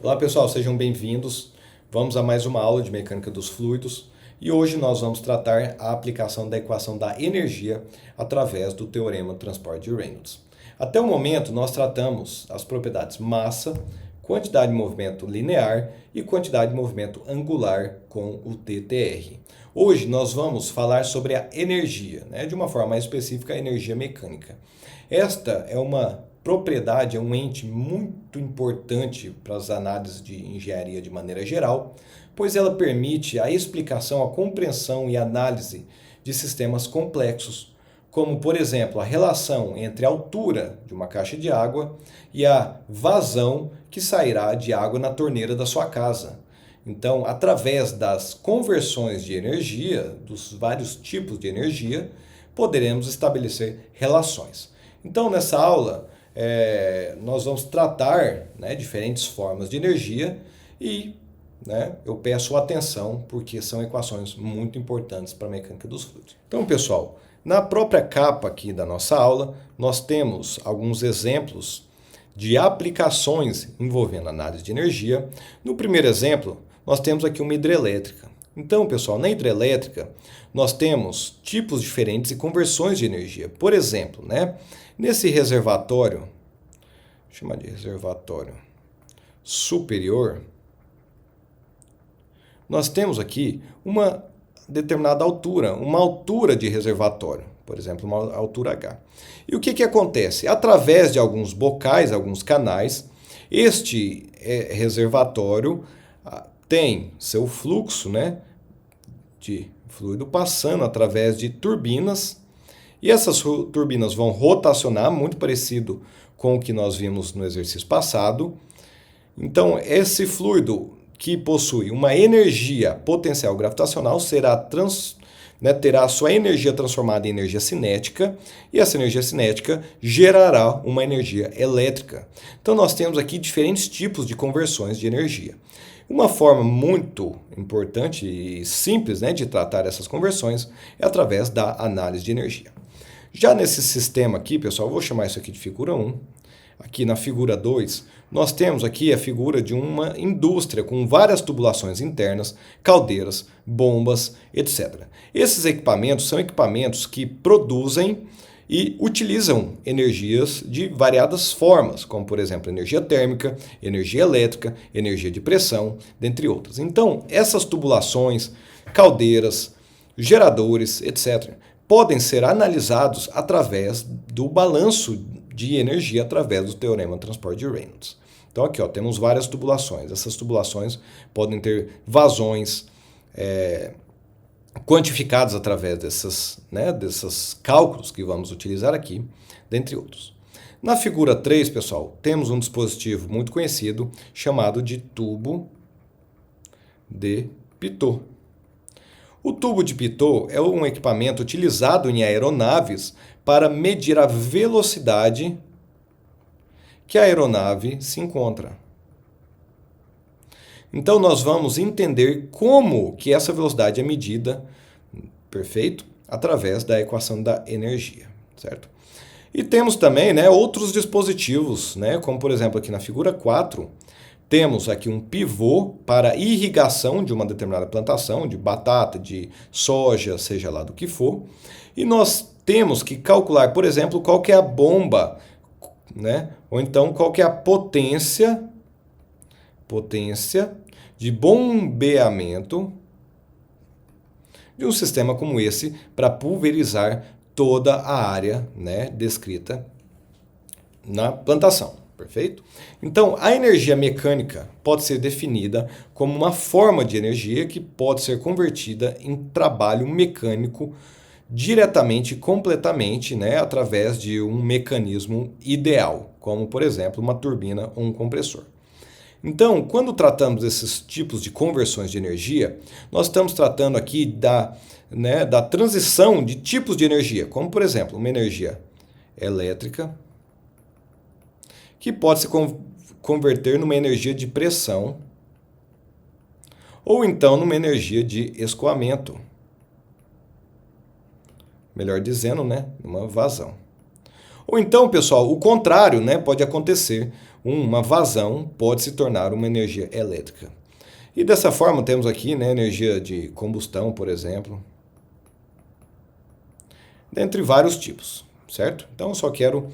Olá pessoal, sejam bem-vindos. Vamos a mais uma aula de mecânica dos fluidos e hoje nós vamos tratar a aplicação da equação da energia através do teorema do transporte de Reynolds. Até o momento nós tratamos as propriedades massa, quantidade de movimento linear e quantidade de movimento angular com o TTR. Hoje nós vamos falar sobre a energia, de uma forma mais específica, a energia mecânica. Esta é uma propriedade, é um ente muito importante para as análises de engenharia de maneira geral, pois ela permite a explicação, a compreensão e análise de sistemas complexos, como, por exemplo, a relação entre a altura de uma caixa de água e a vazão que sairá de água na torneira da sua casa. Então, através das conversões de energia, dos vários tipos de energia, poderemos estabelecer relações. Então, nessa aula, nós vamos tratar diferentes formas de energia e eu peço atenção porque são equações muito importantes para a mecânica dos fluidos. Então, pessoal, na própria capa aqui da nossa aula, nós temos alguns exemplos de aplicações envolvendo análise de energia. No primeiro exemplo, nós temos aqui uma hidrelétrica. Então, pessoal, na hidrelétrica, nós temos tipos diferentes e conversões de energia. Por exemplo, nesse reservatório, vou chamar de reservatório superior, nós temos aqui uma determinada altura, uma altura de reservatório, por exemplo, uma altura H. E o que acontece? Através de alguns bocais, alguns canais, este reservatório tem seu fluxo de fluido passando através de turbinas, e essas turbinas vão rotacionar, muito parecido com o que nós vimos no exercício passado. Então, esse fluido que possui uma energia potencial gravitacional terá a sua energia transformada em energia cinética, e essa energia cinética gerará uma energia elétrica. Então, nós temos aqui diferentes tipos de conversões de energia. Uma forma muito importante e simples de tratar essas conversões é através da análise de energia. Já nesse sistema aqui, pessoal, eu vou chamar isso aqui de figura 1. Aqui na figura 2, nós temos aqui a figura de uma indústria com várias tubulações internas, caldeiras, bombas, etc. Esses equipamentos são equipamentos que produzem e utilizam energias de variadas formas, como, por exemplo, energia térmica, energia elétrica, energia de pressão, dentre outras. Então, essas tubulações, caldeiras, geradores, etc., podem ser analisados através do balanço de energia através do teorema do transporte de Reynolds. Então aqui temos várias tubulações. Essas tubulações podem ter vazões quantificados através desses cálculos que vamos utilizar aqui, dentre outros. Na figura 3, pessoal, temos um dispositivo muito conhecido chamado de tubo de Pitot. O tubo de Pitot é um equipamento utilizado em aeronaves para medir a velocidade que a aeronave se encontra. Então, nós vamos entender como que essa velocidade é medida, perfeito? Através da equação da energia, certo? E temos também outros dispositivos, como por exemplo aqui na figura 4, temos aqui um pivô para irrigação de uma determinada plantação, de batata, de soja, seja lá do que for. E nós temos que calcular, por exemplo, qual que é a bomba, ou então qual que é a potência de bombeamento de um sistema como esse para pulverizar toda a área descrita na plantação. Perfeito? Então, a energia mecânica pode ser definida como uma forma de energia que pode ser convertida em trabalho mecânico diretamente e completamente através de um mecanismo ideal, como, por exemplo, uma turbina ou um compressor. Então, quando tratamos desses tipos de conversões de energia, nós estamos tratando aqui da transição de tipos de energia, como, por exemplo, uma energia elétrica, que pode se converter numa energia de pressão ou então numa energia de escoamento. Melhor dizendo, numa vazão. Ou então, pessoal, o contrário pode acontecer. uma vazão pode se tornar uma energia elétrica. E dessa forma temos aqui, né, energia de combustão, por exemplo, dentre vários tipos, certo? Então eu só quero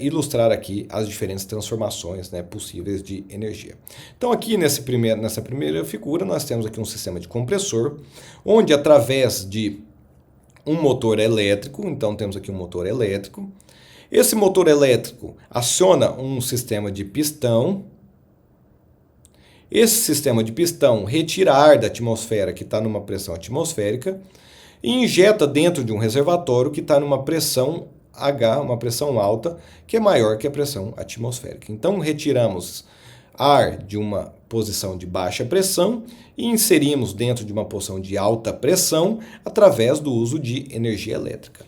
ilustrar aqui as diferentes transformações, né, possíveis de energia. Então aqui nessa primeira figura nós temos aqui um sistema de compressor, onde através de um motor elétrico, então temos aqui um motor elétrico, esse motor elétrico aciona um sistema de pistão. Esse sistema de pistão retira ar da atmosfera que está numa pressão atmosférica e injeta dentro de um reservatório que está numa pressão H, uma pressão alta, que é maior que a pressão atmosférica. Então retiramos ar de uma posição de baixa pressão e inserimos dentro de uma posição de alta pressão através do uso de energia elétrica.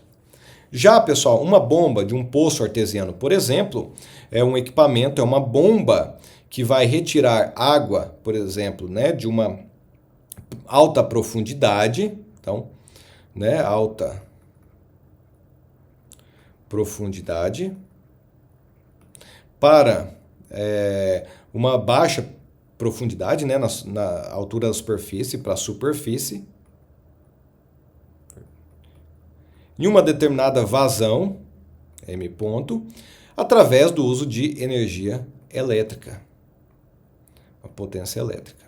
Já, pessoal, uma bomba de um poço artesiano, por exemplo, é um equipamento, é uma bomba que vai retirar água, por exemplo, né, de uma alta profundidade, então, né, alta profundidade, para uma baixa profundidade, né, na altura da superfície, para a superfície, em uma determinada vazão, M ponto, através do uso de energia elétrica, a potência elétrica.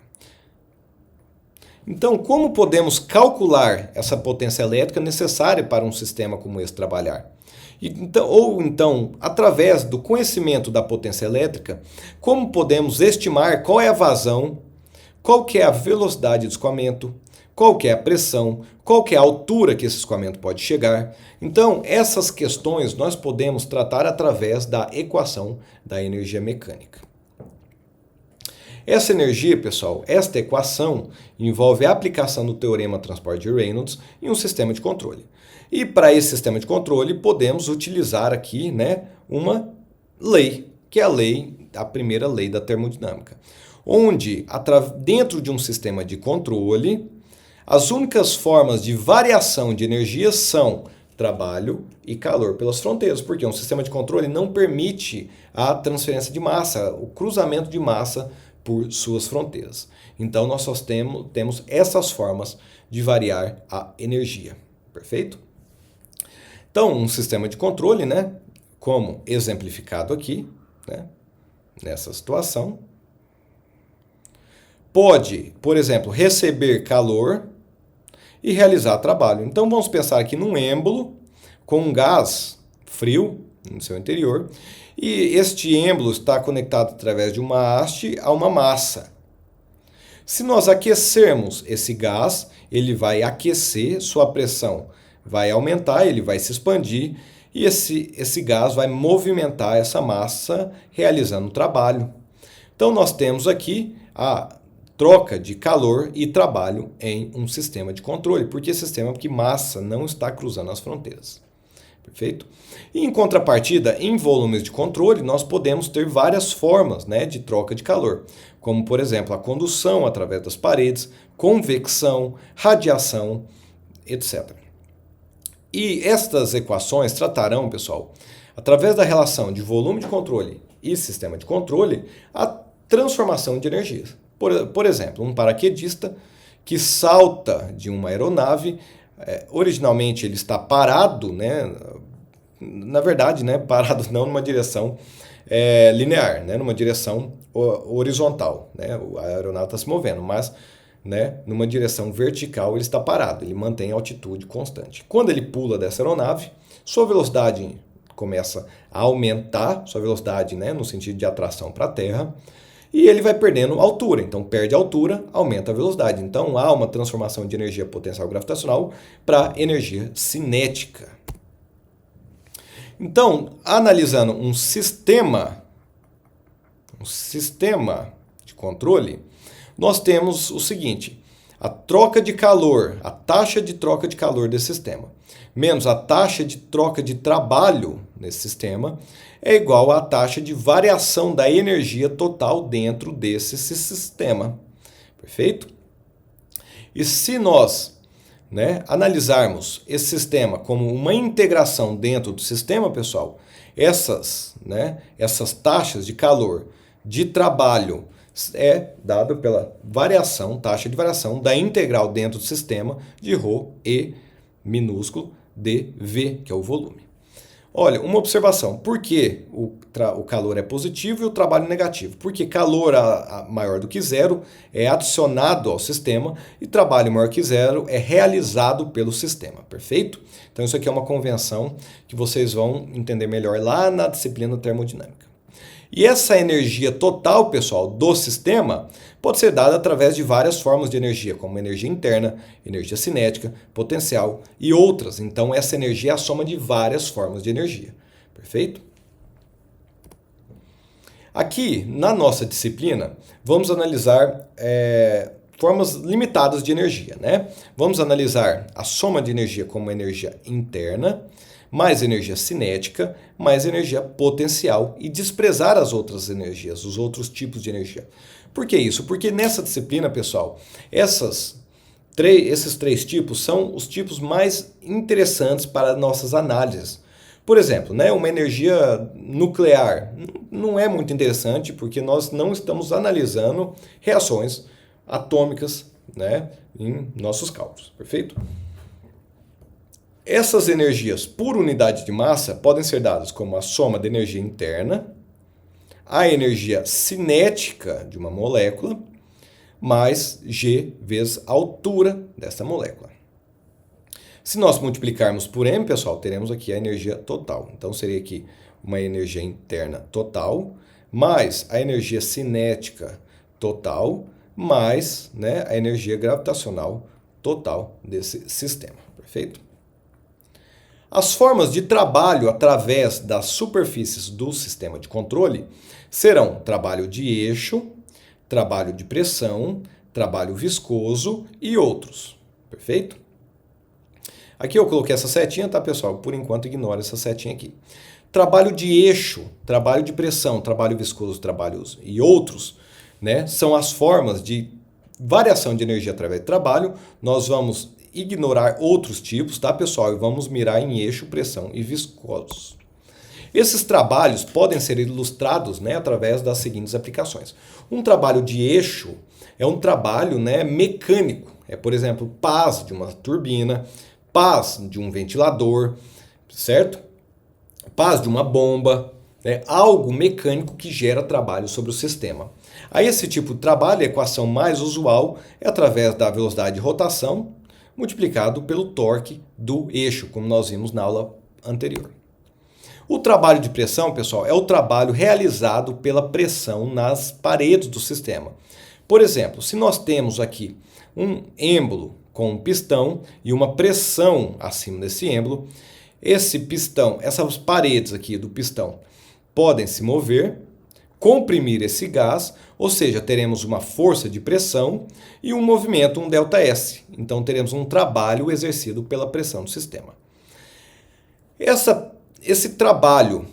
Então, como podemos calcular essa potência elétrica necessária para um sistema como esse trabalhar? Então, através do conhecimento da potência elétrica, como podemos estimar qual é a vazão, qual que é a velocidade de escoamento, qual que é a pressão, qual que é a altura que esse escoamento pode chegar. Então, essas questões nós podemos tratar através da equação da energia mecânica. Essa energia, pessoal, esta equação envolve a aplicação do teorema transporte de Reynolds em um sistema de controle. E para esse sistema de controle podemos utilizar aqui, né, uma lei, que é a primeira lei da termodinâmica, onde dentro de um sistema de controle, as únicas formas de variação de energia são trabalho e calor pelas fronteiras, porque um sistema de controle não permite a transferência de massa, o cruzamento de massa por suas fronteiras. Então, nós só temos essas formas de variar a energia. Perfeito? Então, um sistema de controle, né, como exemplificado aqui, né, nessa situação, pode, por exemplo, receber calor e realizar trabalho. Então, vamos pensar aqui num êmbolo com um gás frio no seu interior, e este êmbolo está conectado através de uma haste a uma massa. Se nós aquecermos esse gás, ele vai aquecer, sua pressão vai aumentar, ele vai se expandir, e esse gás vai movimentar essa massa realizando trabalho. Então, nós temos aqui a troca de calor e trabalho em um sistema de controle. Por que sistema? Porque massa não está cruzando as fronteiras. Perfeito? E em contrapartida, em volumes de controle, nós podemos ter várias formas, né, de troca de calor, como, por exemplo, a condução através das paredes, convecção, radiação, etc. E estas equações tratarão, pessoal, através da relação de volume de controle e sistema de controle, a transformação de energias. Por exemplo, um paraquedista que salta de uma aeronave, originalmente ele está parado, né? Na verdade, né, parado não numa direção linear, né, numa direção horizontal. Né? A aeronave está se movendo, mas, né, numa direção vertical ele está parado, ele mantém a altitude constante. Quando ele pula dessa aeronave, sua velocidade começa a aumentar, sua velocidade, né, no sentido de atração para a Terra, e ele vai perdendo altura. Então, perde altura, aumenta a velocidade. Então, há uma transformação de energia potencial gravitacional para energia cinética. Então, analisando um sistema de controle, nós temos o seguinte: a troca de calor, a taxa de troca de calor desse sistema, menos a taxa de troca de trabalho nesse sistema, é igual à taxa de variação da energia total dentro desse sistema. Perfeito? E se nós, né, analisarmos esse sistema como uma integração dentro do sistema, pessoal, essas taxas de calor de trabalho é dado pela taxa de variação da integral dentro do sistema de ρ e minúsculo dV, que é o volume. Olha, uma observação. Por que o calor é positivo e o trabalho negativo? Porque calor maior do que zero é adicionado ao sistema e trabalho maior que zero é realizado pelo sistema, perfeito? Então isso aqui é uma convenção que vocês vão entender melhor lá na disciplina termodinâmica. E essa energia total, pessoal, do sistema pode ser dada através de várias formas de energia, como energia interna, energia cinética, potencial e outras. Então, essa energia é a soma de várias formas de energia. Perfeito? Aqui, na nossa disciplina, vamos analisar formas limitadas de energia, né? Vamos analisar a soma de energia como energia interna, mais energia cinética, mais energia potencial e desprezar as outras energias, os outros tipos de energia. Por que isso? Porque nessa disciplina, pessoal, esses três tipos são os tipos mais interessantes para nossas análises. Por exemplo, uma energia nuclear não é muito interessante porque nós não estamos analisando reações atômicas, em nossos cálculos, perfeito? Essas energias por unidade de massa podem ser dadas como a soma da energia interna, a energia cinética de uma molécula, mais G vezes a altura dessa molécula. Se nós multiplicarmos por M, pessoal, teremos aqui a energia total. Então, seria aqui uma energia interna total, mais a energia cinética total, mais a energia gravitacional total desse sistema, perfeito? As formas de trabalho através das superfícies do sistema de controle serão trabalho de eixo, trabalho de pressão, trabalho viscoso e outros. Perfeito? Aqui eu coloquei essa setinha, tá, pessoal? Por enquanto, ignora essa setinha aqui. Trabalho de eixo, trabalho de pressão, trabalho viscoso, trabalhos e outros, são as formas de variação de energia através de trabalho. Nós vamos ignorar outros tipos, tá, pessoal? E vamos mirar em eixo, pressão e viscosos. Esses trabalhos podem ser ilustrados através das seguintes aplicações. Um trabalho de eixo é um trabalho mecânico. É, por exemplo, pás de uma turbina, pás de um ventilador, certo? Pás de uma bomba, algo mecânico que gera trabalho sobre o sistema. Aí esse tipo de trabalho, a equação mais usual é através da velocidade de rotação multiplicado pelo torque do eixo, como nós vimos na aula anterior. O trabalho de pressão, pessoal, é o trabalho realizado pela pressão nas paredes do sistema. Por exemplo, se nós temos aqui um êmbolo com um pistão e uma pressão acima desse êmbolo, esse pistão, essas paredes aqui do pistão podem se mover, comprimir esse gás, ou seja, teremos uma força de pressão e um movimento, um ΔS. Então, teremos um trabalho exercido pela pressão do sistema. Esse trabalho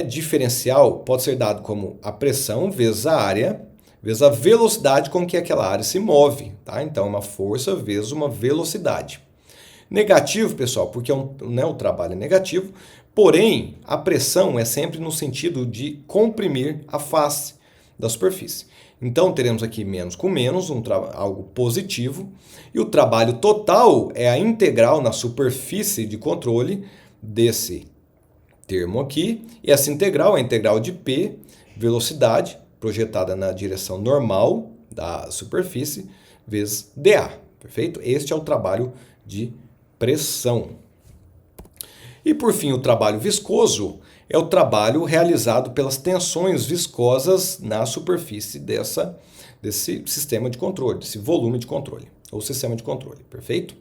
diferencial pode ser dado como a pressão vezes a área, vezes a velocidade com que aquela área se move. Tá? Então, uma força vezes uma velocidade. Negativo, pessoal, porque o trabalho é negativo, porém, a pressão é sempre no sentido de comprimir a face da superfície. Então, teremos aqui menos com menos, algo positivo, e o trabalho total é a integral na superfície de controle desse termo aqui, e essa integral é a integral de P, velocidade, projetada na direção normal da superfície, vezes dA, perfeito? Este é o trabalho de pressão. E por fim, o trabalho viscoso é o trabalho realizado pelas tensões viscosas na superfície desse sistema de controle, desse volume de controle, ou sistema de controle, perfeito?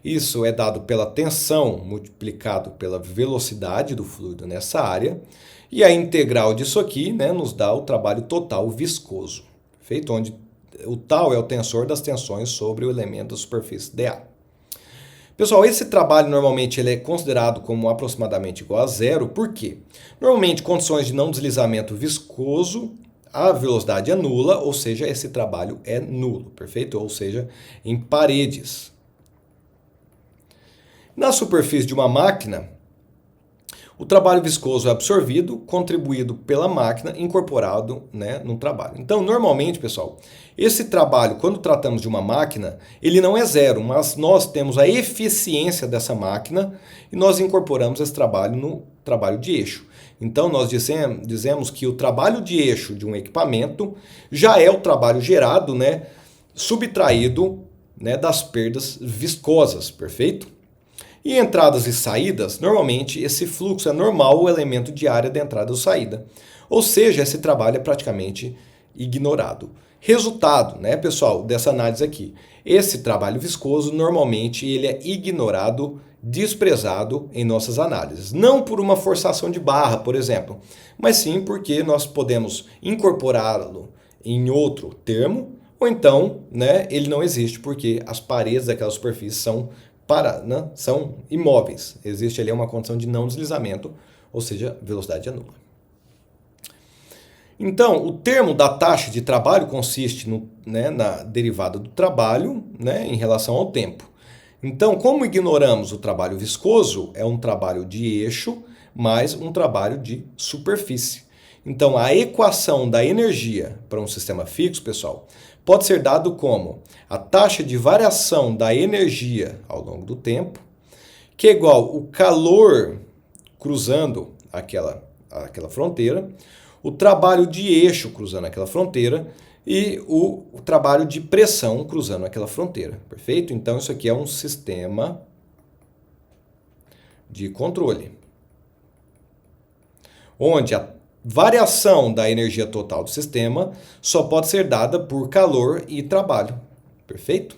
Isso é dado pela tensão multiplicado pela velocidade do fluido nessa área, e a integral disso aqui nos dá o trabalho total viscoso, perfeito? Onde o tal é o tensor das tensões sobre o elemento da superfície dA. Pessoal, esse trabalho normalmente ele é considerado como aproximadamente igual a zero, por quê? Normalmente, condições de não deslizamento viscoso, a velocidade é nula, ou seja, esse trabalho é nulo, perfeito? Ou seja, em paredes. Na superfície de uma máquina, O trabalho viscoso é absorvido, contribuído pela máquina, incorporado, né, no trabalho. Então, normalmente, pessoal, esse trabalho, quando tratamos de uma máquina, ele não é zero, mas nós temos a eficiência dessa máquina e nós incorporamos esse trabalho no trabalho de eixo. Então, nós dizemos que o trabalho de eixo de um equipamento já é o trabalho gerado, né, subtraído, né, das perdas viscosas, perfeito? E entradas e saídas, normalmente esse fluxo é normal o elemento de área de entrada ou saída. Ou seja, esse trabalho é praticamente ignorado. Resultado, né, pessoal, dessa análise aqui. Esse trabalho viscoso, normalmente, ele é ignorado, desprezado em nossas análises. Não por uma forçação de barra, por exemplo, mas sim porque nós podemos incorporá-lo em outro termo, ou então, né, ele não existe porque as paredes daquela superfície são imóveis. Existe ali uma condição de não deslizamento, ou seja, velocidade é nula. Então, o termo da taxa de trabalho consiste na derivada do trabalho, né, em relação ao tempo. Então, como ignoramos o trabalho viscoso, é um trabalho de eixo mais um trabalho de superfície. Então, a equação da energia para um sistema fixo, pessoal, pode ser dado como a taxa de variação da energia ao longo do tempo, que é igual o calor cruzando aquela fronteira, o trabalho de eixo cruzando aquela fronteira e o trabalho de pressão cruzando aquela fronteira, perfeito? Então, isso aqui é um sistema de controle, onde a variação da energia total do sistema só pode ser dada por calor e trabalho, perfeito?